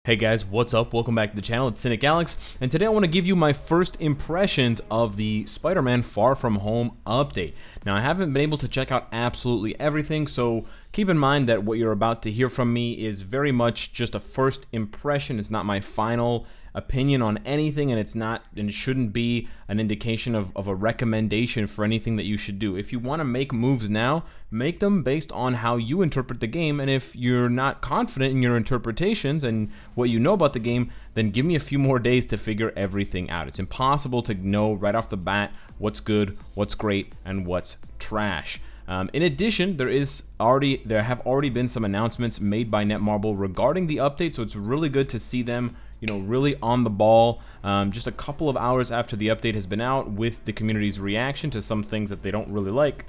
Hey guys, what's up? Welcome back to the channel. It's Cynicalex, and today I want to give you my first impressions of the Spider-Man Far From Home update. Now, I haven't been able to check out absolutely everything, so keep in mind that what you're about to hear from me is very much just a first impression. It's not my final opinion on anything, and it's not and shouldn't be an indication of a recommendation for anything that you should do. If you want to make moves now, make them based on how you interpret the game, and if you're not confident in your interpretations and what you know about the game, then give me a few more days to figure everything out. It's impossible to know right off the bat what's good, what's great, and what's trash. In addition, there have already been some announcements made by Netmarble regarding the update, so it's really good to see them, really on the ball just a couple of hours after the update has been out with the community's reaction to some things that they don't really like.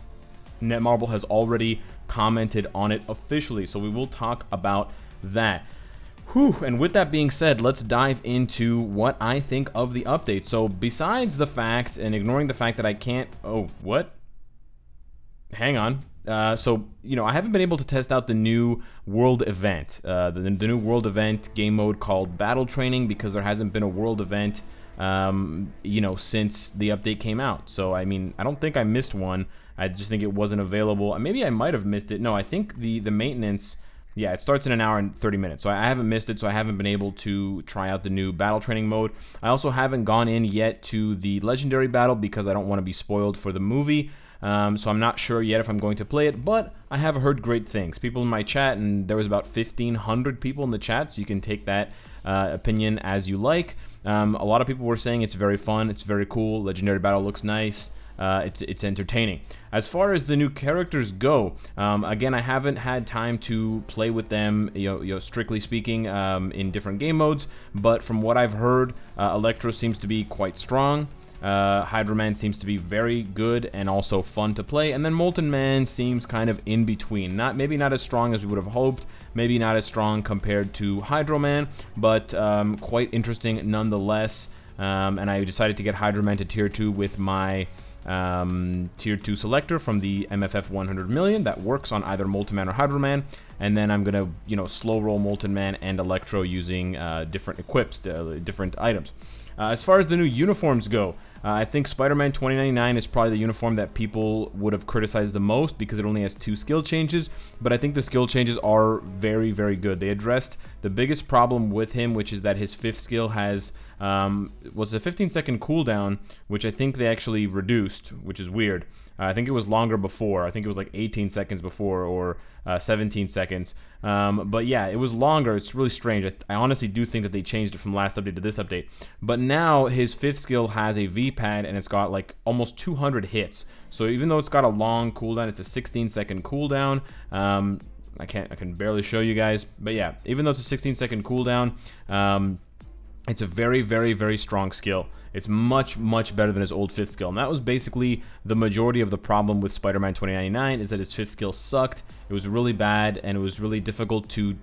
Netmarble has already commented on it officially, so we will talk about that. And with that being said, let's dive into what I think of the update. So besides the fact, and ignoring the fact that I can't... Oh, what? Hang on. I haven't been able to test out the new world event, the new world event game mode called Battle Training, because there hasn't been a world event, since the update came out. So, I mean, I don't think I missed one. I just think it wasn't available. Maybe I might have missed it. No, I think the maintenance, yeah, it starts in an hour and 30 minutes. So I haven't missed it, so I haven't been able to try out the new Battle Training mode. I also haven't gone in yet to the Legendary Battle because I don't want to be spoiled for the movie. So I'm not sure yet if I'm going to play it, but I have heard great things. People in my chat, and there was about 1,500 people in the chat, so you can take that opinion as you like. A lot of people were saying it's very fun, it's very cool, Legendary Battle looks nice, it's entertaining. As far as the new characters go, again, I haven't had time to play with them, strictly speaking, in different game modes, but from what I've heard, Electro seems to be quite strong. Hydro Man seems to be very good and also fun to play, and then Molten Man seems kind of in between. Maybe not as strong as we would have hoped, maybe not as strong compared to Hydro Man, but quite interesting nonetheless. And I decided to get Hydro Man to tier 2 with my tier 2 selector from the MFF 100 million that works on either Molten Man or Hydro Man, and then I'm gonna slow roll Molten Man and Electro using different equips, different items. As far as the new uniforms go, I think Spider-Man 2099 is probably the uniform that people would have criticized the most because it only has 2 skill changes, but I think the skill changes are very, very good. They addressed the biggest problem with him, which is that his 5th skill has was a 15-second cooldown, which I think they actually reduced, which is weird. I think it was longer before. I think it was like 18 seconds before, or 17 seconds. But yeah, it was longer. It's really strange. I honestly do think that they changed it from last update to this update. But now his 5th skill has a V-pad, and it's got like almost 200 hits. So even though it's got a long cooldown, it's a 16-second cooldown. I can barely show you guys. But yeah, even though it's a 16-second cooldown, it's a very, very, very strong skill. It's much, much better than his old 5th skill. And that was basically the majority of the problem with Spider-Man 2099, is that his 5th skill sucked. It was really bad, and it was really difficult to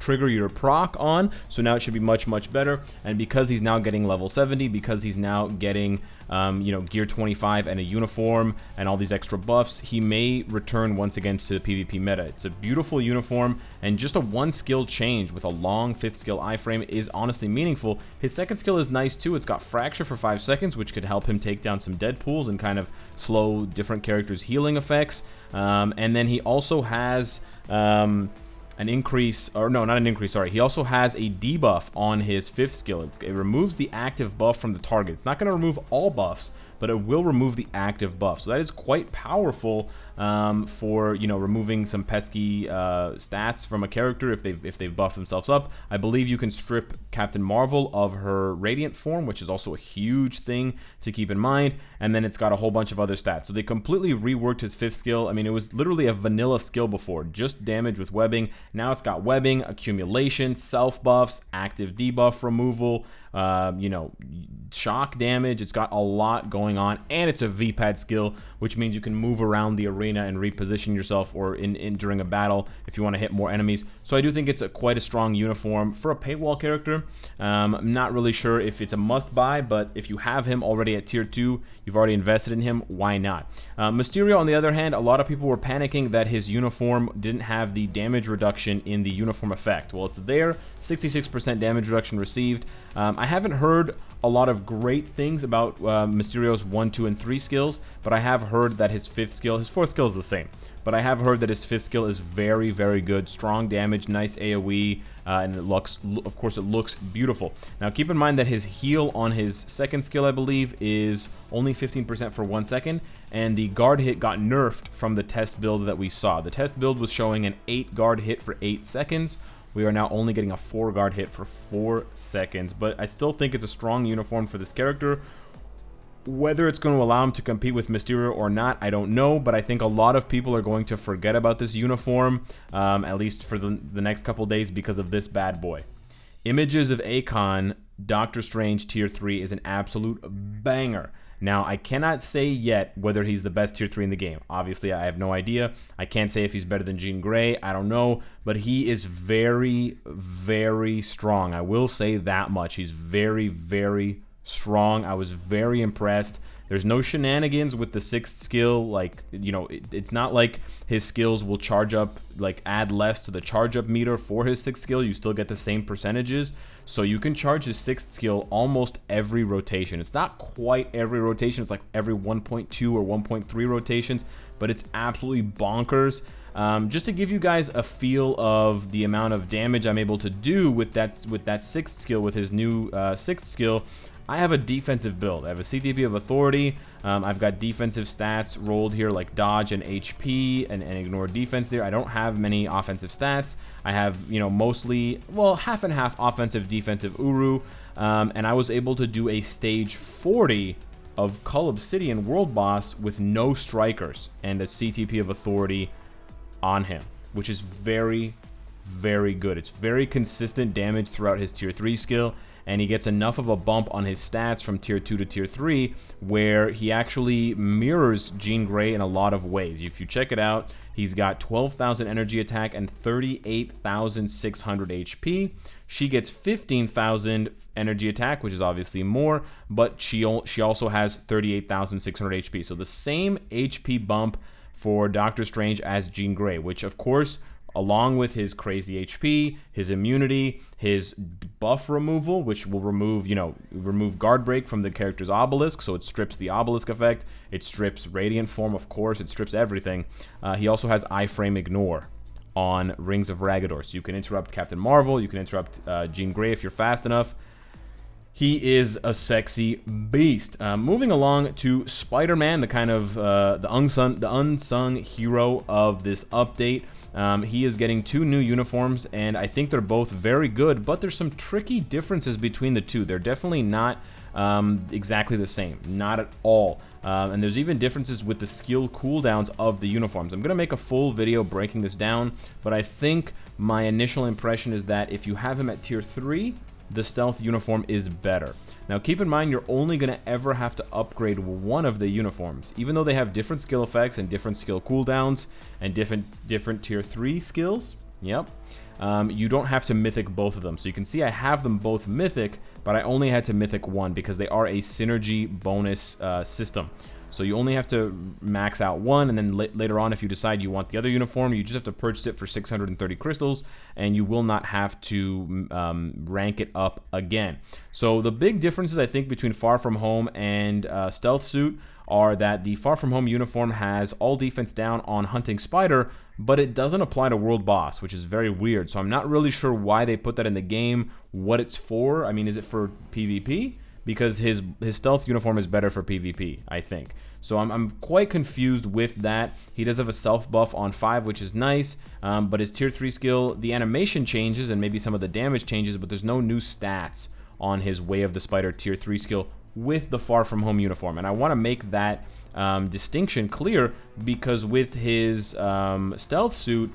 trigger your proc on. So now it should be much, much better. And because he's now getting level 70, because he's now getting gear 25 and a uniform and all these extra buffs, he may return once again to the PvP meta. It's a beautiful uniform, and just a 1 skill change with a long 5th skill iframe is honestly meaningful. His 2nd skill is nice too. It's got Fracture for 5 seconds, which could help him take down some Deadpools and kind of slow different characters' healing effects. And then he also has an increase, or no, not an increase, sorry. He also has a debuff on his 5th skill. It removes the active buff from the target. It's not going to remove all buffs, but it will remove the active buff. So that is quite powerful for removing some pesky stats from a character if they've buffed themselves up. I believe you can strip Captain Marvel of her Radiant form, which is also a huge thing to keep in mind. And then it's got a whole bunch of other stats. So they completely reworked his 5th skill. I mean, it was literally a vanilla skill before, just damage with webbing. Now it's got webbing, accumulation, self buffs, active debuff removal, shock damage. It's got a lot going going on, and it's a V-pad skill, which means you can move around the arena and reposition yourself or in during a battle if you want to hit more enemies. So I do think it's quite a strong uniform for a paywall character. I'm not really sure if it's a must-buy, but if you have him already at tier 2, you've already invested in him, why not? Mysterio, on the other hand, a lot of people were panicking that his uniform didn't have the damage reduction in the uniform effect. Well, it's there, 66% damage reduction received. I haven't heard a lot of great things about Mysterio's 1, 2, and 3 skills, but I have heard that his 5th skill, his 4th skill is the same, but I have heard that his 5th skill is very, very good. Strong damage, nice AoE, and it looks, of course, it looks beautiful. Now, keep in mind that his heal on his 2nd skill, I believe, is only 15% for 1 second, and the guard hit got nerfed from the test build that we saw. The test build was showing an 8 guard hit for 8 seconds. We are now only getting a 4 guard hit for 4 seconds, but I still think it's a strong uniform for this character. Whether it's going to allow him to compete with Mysterio or not, I don't know, but I think a lot of people are going to forget about this uniform, at least for the next couple days, because of this bad boy. Images of Akon, Doctor Strange Tier 3 is an absolute banger. Now, I cannot say yet whether he's the best Tier 3 in the game. Obviously, I have no idea. I can't say if he's better than Jean Grey. I don't know. But he is very, very strong. I will say that much. He's very, very strong. I was very impressed. There's no shenanigans with the 6th skill. Like, you know, it's not like his skills will charge up, like add less to the charge up meter for his 6th skill. You still get the same percentages. So you can charge his 6th skill almost every rotation. It's not quite every rotation. It's like every 1.2 or 1.3 rotations, but it's absolutely bonkers. Just to give you guys a feel of the amount of damage I'm able to do with that 6th skill, with his new 6th skill, I have a defensive build. I have a CTP of Authority. I've got defensive stats rolled here like dodge and HP and ignore defense there. I don't have many offensive stats. I have, you know, mostly, well, half and half offensive, defensive Uru. And I was able to do a stage 40 of Cull Obsidian World Boss with no strikers and a CTP of Authority on him, which is very, very good. It's very consistent damage throughout his tier 3 skill, and he gets enough of a bump on his stats from tier 2 to tier 3 where he actually mirrors Jean Grey in a lot of ways. If you check it out, he's got 12,000 energy attack and 38,600 HP. She gets 15,000 energy attack, which is obviously more, but she also has 38,600 HP. So the same HP bump for Doctor Strange as Jean Grey, which of course, along with his crazy HP, his immunity, his buff removal, which will remove guard break from the character's obelisk, so it strips the obelisk effect, it strips radiant form, of course, it strips everything. He also has iframe ignore on Rings of Ragador, so you can interrupt Captain Marvel, you can interrupt Jean Grey if you're fast enough. He is a sexy beast. Moving along to Spider-Man, the kind of the unsung hero of this update. He is getting 2 new uniforms, and I think they're both very good, but there's some tricky differences between the two. They're definitely not exactly the same, not at all. And there's even differences with the skill cooldowns of the uniforms. I'm going to make a full video breaking this down, but I think my initial impression is that if you have him at tier 3, the stealth uniform is better. Now keep in mind, you're only going to ever have to upgrade one of the uniforms. Even though they have different skill effects and different skill cooldowns and different tier 3 skills, yep, you don't have to mythic both of them. So you can see I have them both mythic, but I only had to mythic one because they are a synergy bonus system. So you only have to max out one, and then later on, if you decide you want the other uniform, you just have to purchase it for 630 crystals, and you will not have to rank it up again. So the big differences, I think, between Far From Home and Stealth Suit are that the Far From Home uniform has all defense down on Hunting Spider, but it doesn't apply to World Boss, which is very weird. So I'm not really sure why they put that in the game, what it's for. I mean, is it for PvP? Because his stealth uniform is better for PvP, I think. So I'm quite confused with that. He does have a self buff on 5, which is nice, but his tier 3 skill, the animation changes and maybe some of the damage changes, but there's no new stats on his Way of the Spider tier 3 skill with the Far From Home uniform. And I want to make that distinction clear, because with his stealth suit,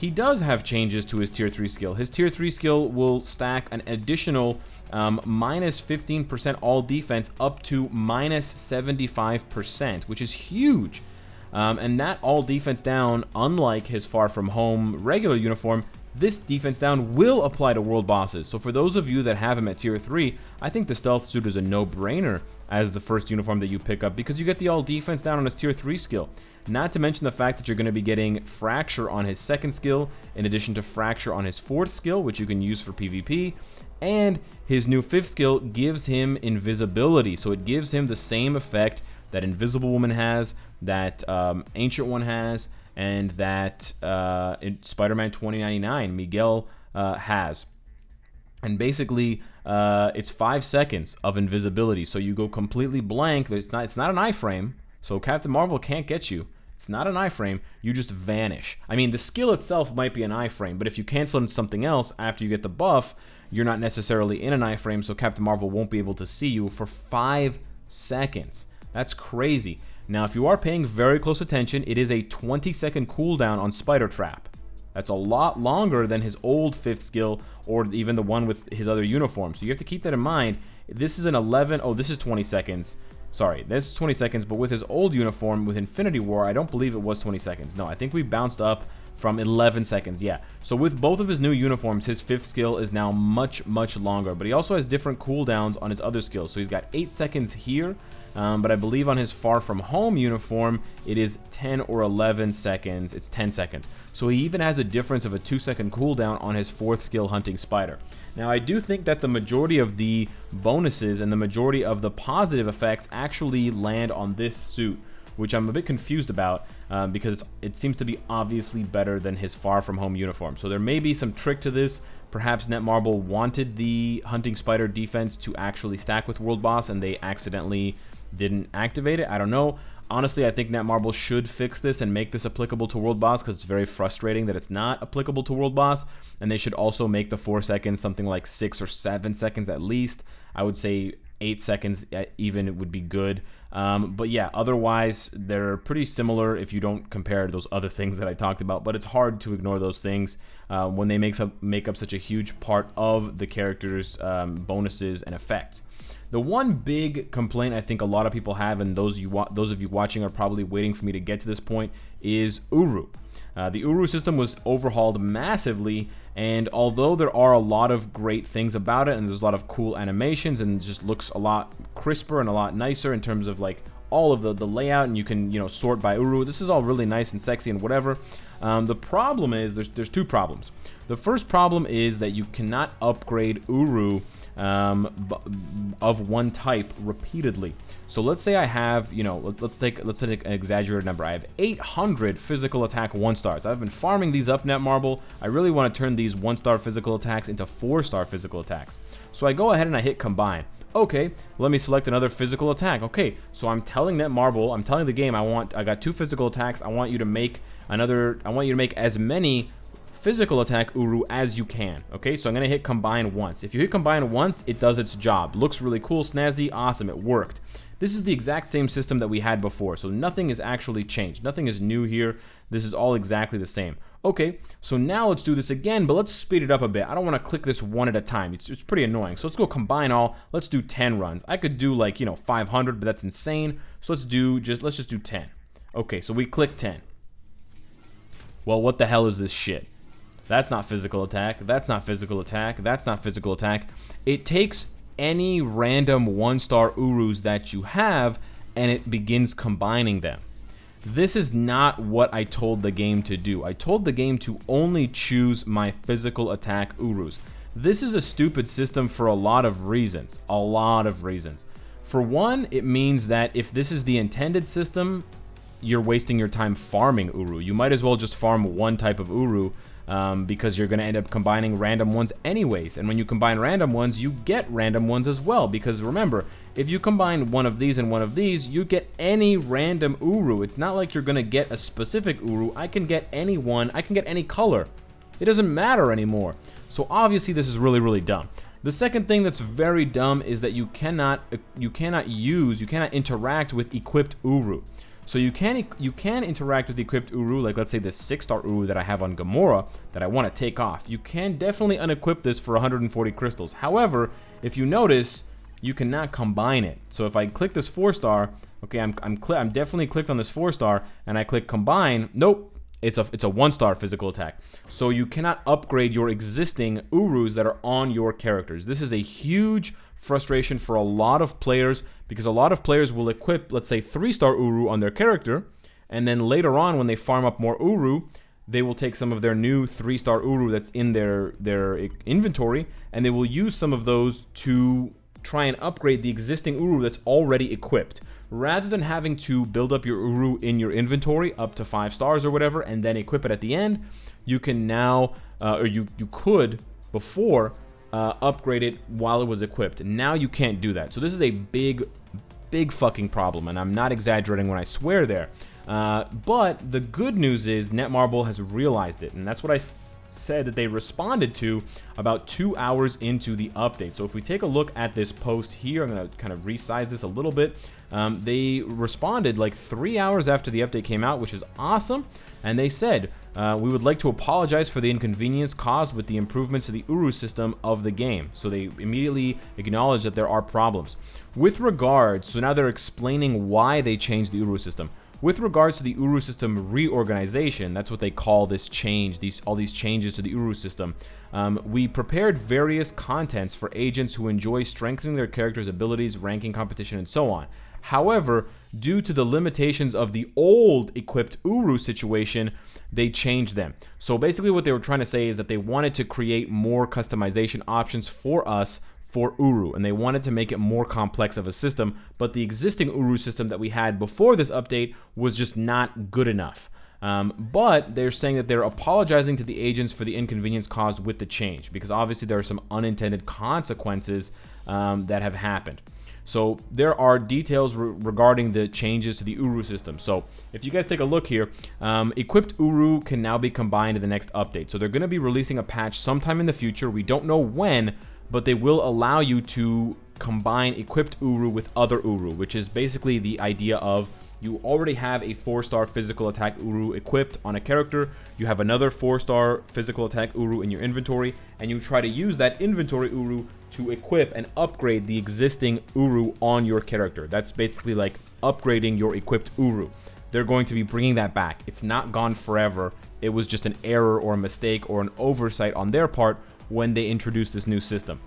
he does have changes to his tier 3 skill. His tier 3 skill will stack an additional minus 15% all defense up to minus 75%, which is huge. And that all defense down, unlike his Far From Home regular uniform, this defense down will apply to world bosses. So for those of you that have him at tier 3, I think the stealth suit is a no-brainer as the first uniform that you pick up, because you get the all defense down on his tier 3 skill. Not to mention the fact that you're going to be getting fracture on his second skill, in addition to fracture on his fourth skill, which you can use for PvP. And his new fifth skill gives him invisibility, so it gives him the same effect that Invisible Woman has, that Ancient One has, and that Spider-Man 2099 Miguel has. And basically, it's 5 seconds of invisibility, so you go completely blank. It's not an iframe, so Captain Marvel can't get you. It's not an iframe, you just vanish. I mean, the skill itself might be an iframe, but if you cancel into something else after you get the buff, you're not necessarily in an iframe, so Captain Marvel won't be able to see you for 5 seconds. That's crazy. Now, if you are paying very close attention, it is a 20-second cooldown on Spider Trap. That's a lot longer than his old 5th skill, or even the one with his other uniform. So you have to keep that in mind. This is an 11... Oh, this is 20 seconds. Sorry, this is 20 seconds, but with his old uniform, with Infinity War, I don't believe it was 20 seconds. No, I think we bounced up from 11 seconds, yeah. So with both of his new uniforms, his 5th skill is now much, much longer. But he also has different cooldowns on his other skills. So he's got 8 seconds here, but I believe on his Far From Home uniform, it is 10 or 11 seconds. It's 10 seconds. So he even has a difference of a 2-second cooldown on his 4th skill, Hunting Spider. Now, I do think that the majority of the bonuses and the majority of the positive effects actually land on this suit, which I'm a bit confused about because it seems to be obviously better than his Far From Home uniform. So there may be some trick to this. Perhaps Netmarble wanted the Hunting Spider defense to actually stack with World Boss and they accidentally didn't activate it. I don't know. Honestly, I think Netmarble should fix this and make this applicable to World Boss, because it's very frustrating that it's not applicable to World Boss. And they should also make the 4 seconds something like 6 or 7 seconds at least. I would say 8 seconds even, it would be good. But yeah, otherwise they're pretty similar if you don't compare those other things that I talked about. But it's hard to ignore those things when they make up such a huge part of the character's bonuses and effects. The one big complaint I think a lot of people have, and those of you watching are probably waiting for me to get to this point, is Uru. The Uru system was overhauled massively, and although there are a lot of great things about it, and there's a lot of cool animations, and it just looks a lot crisper and a lot nicer in terms of like all of the layout, and you can sort by Uru. This is all really nice and sexy and whatever. The problem is there's 2 problems. The first problem is that you cannot upgrade Uru of one type repeatedly. So let's say I have, let's take an exaggerated number. I have 800 physical attack 1-stars. I've been farming these up, Netmarble. I really want to turn these 1-star physical attacks into 4-star physical attacks. So I go ahead and I hit combine. Okay, let me select another physical attack. Okay, so I'm telling Netmarble, I'm telling the game, I got 2 physical attacks. I want you to make as many physical attack Uru as you can. Okay, so I'm gonna hit combine once. If you hit combine once, it does its job. Looks really cool, snazzy, awesome, it worked. This is the exact same system that we had before, so nothing is actually changed. Nothing is new here. This is all exactly the same. Okay, so now let's do this again, but let's speed it up a bit. I don't want to click this one at a time. It's pretty annoying. So let's go combine all. Let's do 10 runs. I could do like 500, but that's insane. So let's just do 10. Okay, so we click 10. Well, what the hell is this shit? That's not physical attack. That's not physical attack. That's not physical attack. It takes any random 1-star Urus that you have and it begins combining them. This is not what I told the game to do. I told the game to only choose my physical attack Urus. This is a stupid system for a lot of reasons. A lot of reasons. For one, it means that if this is the intended system, you're wasting your time farming Uru. You might as well just farm one type of Uru because you're going to end up combining random ones anyways. And when you combine random ones, you get random ones as well. Because remember, if you combine one of these and one of these, you get any random Uru. It's not like you're going to get a specific Uru. I can get any one. I can get any color. It doesn't matter anymore. So obviously this is really, really dumb. The second thing that's very dumb is that you cannot interact with equipped Uru. So you can interact with the equipped Uru, like let's say this 6-star Uru that I have on Gamora that I want to take off. You can definitely unequip this for 140 crystals. However, if you notice, you cannot combine it. So if I click this 4-star, okay, I'm definitely clicked on this 4-star, and I click combine. Nope. It's a 1-star physical attack. So you cannot upgrade your existing Urus that are on your characters. This is a huge frustration for a lot of players, because a lot of players will equip, let's say, 3-star Uru on their character, and then later on when they farm up more Uru, they will take some of their new 3-star Uru that's in their inventory, and they will use some of those to try and upgrade the existing Uru that's already equipped. Rather than having to build up your Uru in your inventory up to 5 stars or whatever and then equip it at the end, you can now, or you could before, upgrade it while it was equipped. Now you can't do that. So this is a big fucking problem, and I'm not exaggerating when I swear there. But the good news is Netmarble has realized it, and that's what I said that they responded to about 2 hours into the update. So if we take a look at this post here, I'm going to kind of resize this a little bit. They responded like 3 hours after the update came out, which is awesome. And they said, we would like to apologize for the inconvenience caused with the improvements to the Uru system of the game. So they immediately acknowledge that there are problems. With regards, so now they're explaining why they changed the Uru system. With regards to the Uru system reorganization, that's what they call this change, all these changes to the Uru system. We prepared various contents for agents who enjoy strengthening their characters' abilities, ranking competition, and so on. However, due to the limitations of the old equipped Uru situation, they changed them. So basically what they were trying to say is that they wanted to create more customization options for us for Uru, and they wanted to make it more complex of a system, but the existing Uru system that we had before this update was just not good enough. But they're saying that they're apologizing to the agents for the inconvenience caused with the change, because obviously there are some unintended consequences that have happened. So there are details regarding the changes to the Uru system. So if you guys take a look here, equipped Uru can now be combined in the next update. So they're going to be releasing a patch sometime in the future. We don't know when, but they will allow you to combine equipped Uru with other Uru, which is basically the idea of you already have a 4-star physical attack Uru equipped on a character, you have another 4-star physical attack Uru in your inventory, and you try to use that inventory Uru to equip and upgrade the existing Uru on your character. That's basically like upgrading your equipped Uru. They're going to be bringing that back. It's not gone forever. It was just an error or a mistake or an oversight on their part when they introduced this new system.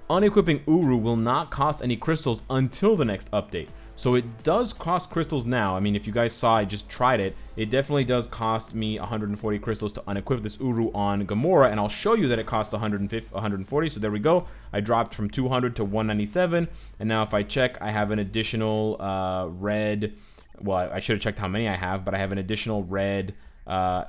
Unequipping Uru will not cost any crystals until the next update. So it does cost crystals now. I mean, if you guys saw, I just tried it. It definitely does cost me 140 crystals to unequip this Uru on Gamora, and I'll show you that it costs 140. So there we go. I dropped from 200 to 197, and now if I check, I have an additional red. Well, I should have checked how many I have, but I have an additional red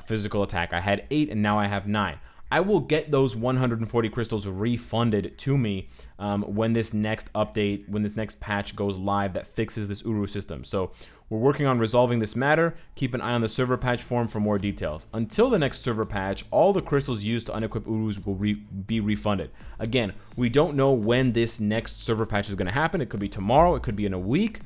physical attack. I had 8, and now I have 9. I will get those 140 crystals refunded to me when this next update, when this next patch goes live that fixes this Uru system. So we're working on resolving this matter. Keep an eye on the server patch forum for more details. Until the next server patch, all the crystals used to unequip Urus will be refunded. Again, we don't know when this next server patch is going to happen. It could be tomorrow. It could be in a week.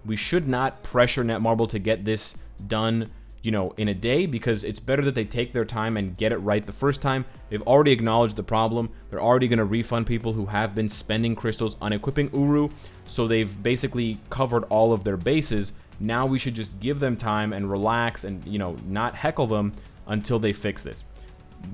We should not pressure Netmarble to get this done, you know, in a day, because it's better that they take their time and get it right the first time. They've already acknowledged the problem. They're already going to refund people who have been spending crystals on equipping Uru, so they've basically covered all of their bases. Now we should just give them time and relax and, you know, not heckle them until they fix this.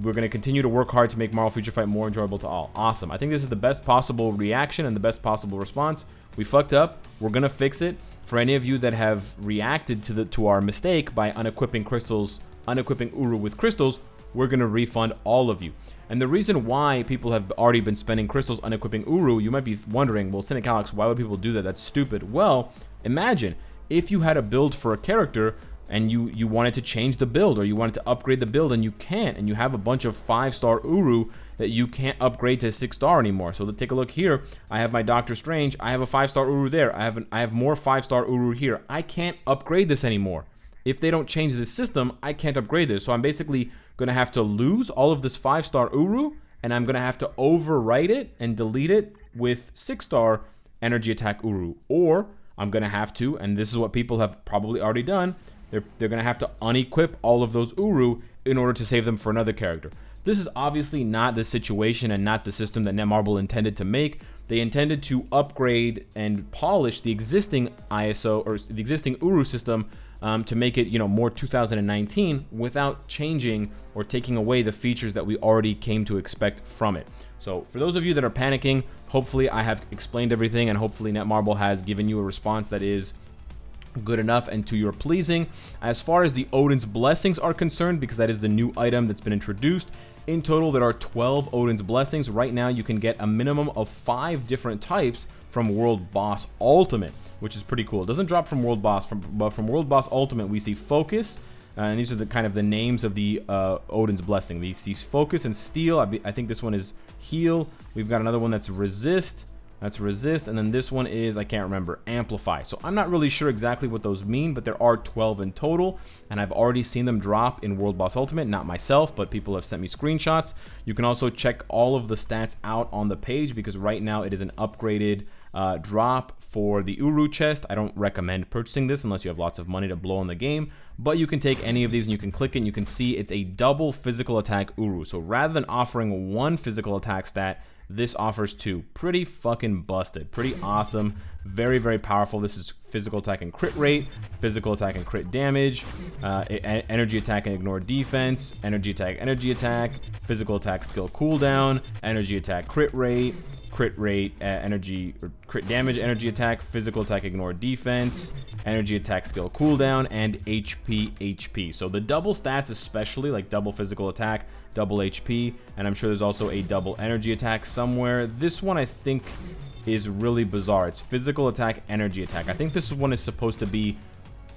We're going to continue to work hard to make Marvel Future Fight more enjoyable to all. Awesome. I think this is the best possible reaction and the best possible response. We fucked up. We're going to fix it. For any of you that have reacted to our mistake by unequipping Uru with crystals, we're going to refund all of you. And the reason why people have already been spending crystals unequipping Uru, you might be wondering, well, Cynicalex, why would people do that? That's stupid. Well, imagine if you had a build for a character and you wanted to change the build, or you wanted to upgrade the build and you can't, and you have a bunch of 5-star Uru that you can't upgrade to 6-star anymore. So let's take a look here. I have my Doctor Strange. I have a 5-star Uru there. I have more 5-star Uru here. I can't upgrade this anymore. If they don't change this system, I can't upgrade this. So I'm basically going to have to lose all of this 5-star Uru, and I'm going to have to overwrite it and delete it with 6-star energy attack Uru. Or I'm going to have to, and this is what people have probably already done, they're going to have to unequip all of those Uru in order to save them for another character. This is obviously not the situation and not the system that Netmarble intended to make. They intended to upgrade and polish the existing ISO or the existing Uru system to make it, more 2019 without changing or taking away the features that we already came to expect from it. So for those of you that are panicking, hopefully I have explained everything, and hopefully Netmarble has given you a response that is good enough and to your pleasing. As far as the Odin's Blessings are concerned, because that is the new item that's been introduced, in total there are 12 Odin's Blessings. Right now you can get a minimum of 5 different types from World Boss Ultimate, which is pretty cool. It doesn't drop from World Boss, but from World Boss Ultimate we see Focus, and these are the kind of the names of the Odin's Blessing. We see Focus and Steel. I think this one is Heal. We've got another one that's Resist. That's Resist, and then this one is, I can't remember, Amplify. So I'm not really sure exactly what those mean, but there are 12 in total, and I've already seen them drop in World Boss Ultimate, not myself, but people have sent me screenshots. You can also check all of the stats out on the page, because right now it is an upgraded drop for the Uru chest. I don't recommend purchasing this unless you have lots of money to blow on the game, but you can take any of these and you can click it and you can see it's a double physical attack Uru. So rather than offering one physical attack stat, this offers 2. Pretty fucking busted. Pretty awesome. Very, very powerful. This is physical attack and crit rate, physical attack and crit damage, energy attack and ignore defense, energy attack, physical attack skill cooldown, energy attack crit rate, energy or crit damage, energy attack, physical attack ignore defense, energy attack skill cooldown, and HP. So the double stats, especially like double physical attack, double HP, and I'm sure there's also a double energy attack somewhere. This one I think is really bizarre. It's physical attack, energy attack. I think this one is supposed to be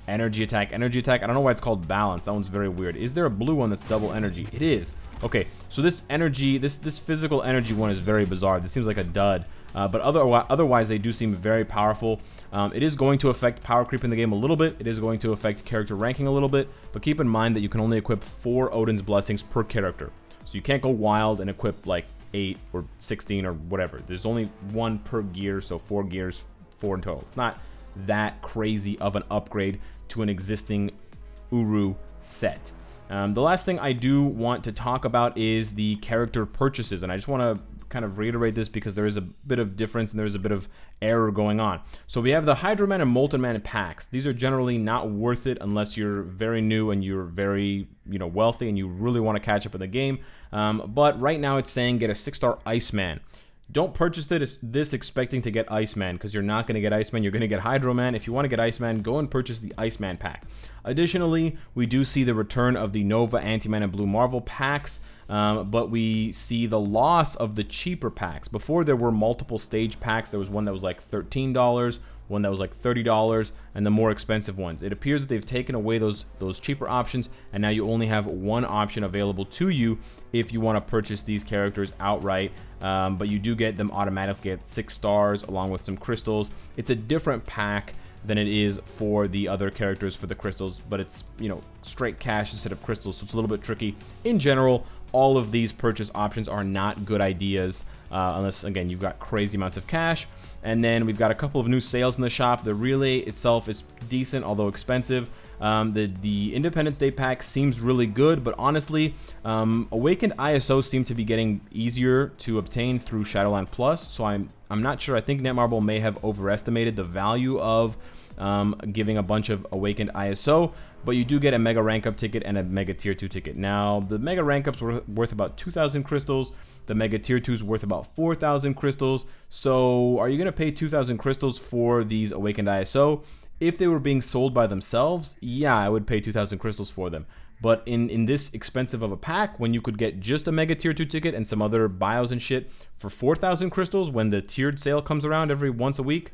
energy attack. I don't know why it's called balance. That one's very weird. Is there a blue one that's double energy? It is. Okay, so this energy, this physical energy one is very bizarre. This seems like a dud. But otherwise, they do seem very powerful. It is going to affect power creep in the game a little bit. It is going to affect character ranking a little bit. But keep in mind that you can only equip 4 Odin's Blessings per character. So you can't go wild and equip like 8 or 16 or whatever. There's only 1 per gear, so 4 gears, 4 in total. It's not that crazy of an upgrade to an existing Uru set. The last thing I do want to talk about is the character purchases, and I just want to kind of reiterate this because there is a bit of difference and there is a bit of error going on. So we have the Hydro Man and Molten Man packs. These are generally not worth it unless you're very new and you're very wealthy and you really want to catch up in the game. But right now it's saying get a 6-star Iceman. Don't purchase this expecting to get Iceman, because you're not going to get Iceman. You're going to get Hydro Man. If you want to get Iceman, go and purchase the Iceman pack. Additionally, we do see the return of the Nova, Anti-Man, and Blue Marvel packs, but we see the loss of the cheaper packs. Before, there were multiple stage packs. There was one that was like $13, one that was like $30, and the more expensive ones. It appears that they've taken away those cheaper options, and now you only have one option available to you if you want to purchase these characters outright. But you do get them automatically at 6 stars along with some crystals. It's a different pack than it is for the other characters for the crystals, but it's straight cash instead of crystals, so it's a little bit tricky. In general, all of these purchase options are not good ideas unless, again, you've got crazy amounts of cash. And then we've got a couple of new sales in the shop. The relay itself is decent, although expensive. The Independence Day pack seems really good, but honestly, Awakened ISO seem to be getting easier to obtain through Shadowland Plus, so I'm not sure. I think Netmarble may have overestimated the value of giving a bunch of Awakened ISO, but you do get a Mega Rank Up ticket and a Mega Tier 2 ticket. Now, the Mega Rank Ups were worth about 2,000 crystals. The Mega Tier 2 is worth about 4,000 crystals. So, are you going to pay 2,000 crystals for these Awakened ISO? If they were being sold by themselves, yeah, I would pay 2,000 crystals for them. But in this expensive of a pack, when you could get just a Mega Tier 2 ticket and some other bios and shit for 4,000 crystals when the tiered sale comes around every once a week,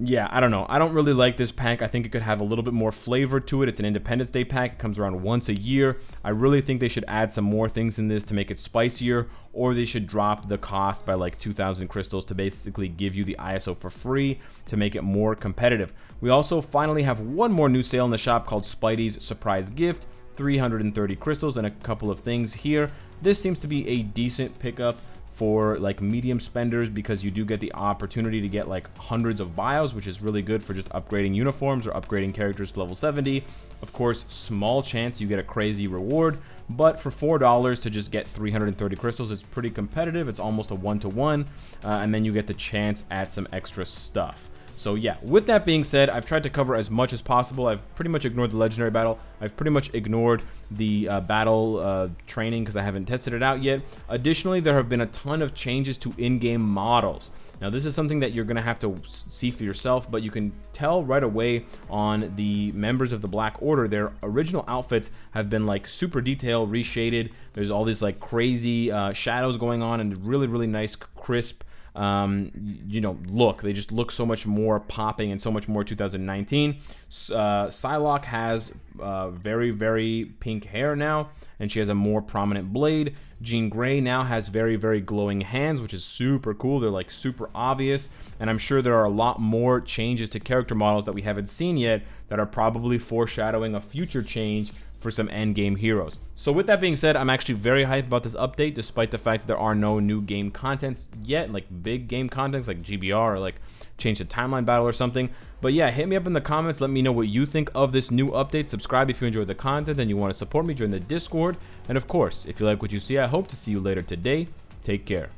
yeah, I don't know. I don't really like this pack. I think it could have a little bit more flavor to it. It's an Independence Day pack. It comes around once a year. I really think they should add some more things in this to make it spicier, or they should drop the cost by like 2,000 crystals to basically give you the ISO for free to make it more competitive. We also finally have one more new sale in the shop called Spidey's Surprise Gift, 330 crystals and a couple of things here. This seems to be a decent pickup for like medium spenders, because you do get the opportunity to get like hundreds of bios, which is really good for just upgrading uniforms or upgrading characters to level 70. Of course, small chance you get a crazy reward, but for $4 to just get 330 crystals, it's pretty competitive. It's almost a 1-to-1, and then you get the chance at some extra stuff. So yeah, with that being said, I've tried to cover as much as possible. I've pretty much ignored the legendary battle. I've pretty much ignored the battle training because I haven't tested it out yet. Additionally, there have been a ton of changes to in-game models. Now, this is something that you're going to have to see for yourself, but you can tell right away on the members of the Black Order. Their original outfits have been like super detailed, reshaded. There's all these like crazy shadows going on and really, really nice, crisp look. They just look so much more popping and so much more 2019. Psylocke has very, very pink hair now, and she has a more prominent blade. Jean Grey now has very, very glowing hands, which is super cool. They're like super obvious, and I'm sure there are a lot more changes to character models that we haven't seen yet that are probably foreshadowing a future change for some endgame heroes. So with that being said, I'm actually very hyped about this update, despite the fact that there are no new game contents yet, like big game contents like GBR or like change the timeline battle or something. But yeah, hit me up in the comments. Let me know what you think of this new update. Subscribe if you enjoyed the content and you want to support me. Join the Discord. And of course, if you like what you see, I hope to see you later today. Take care.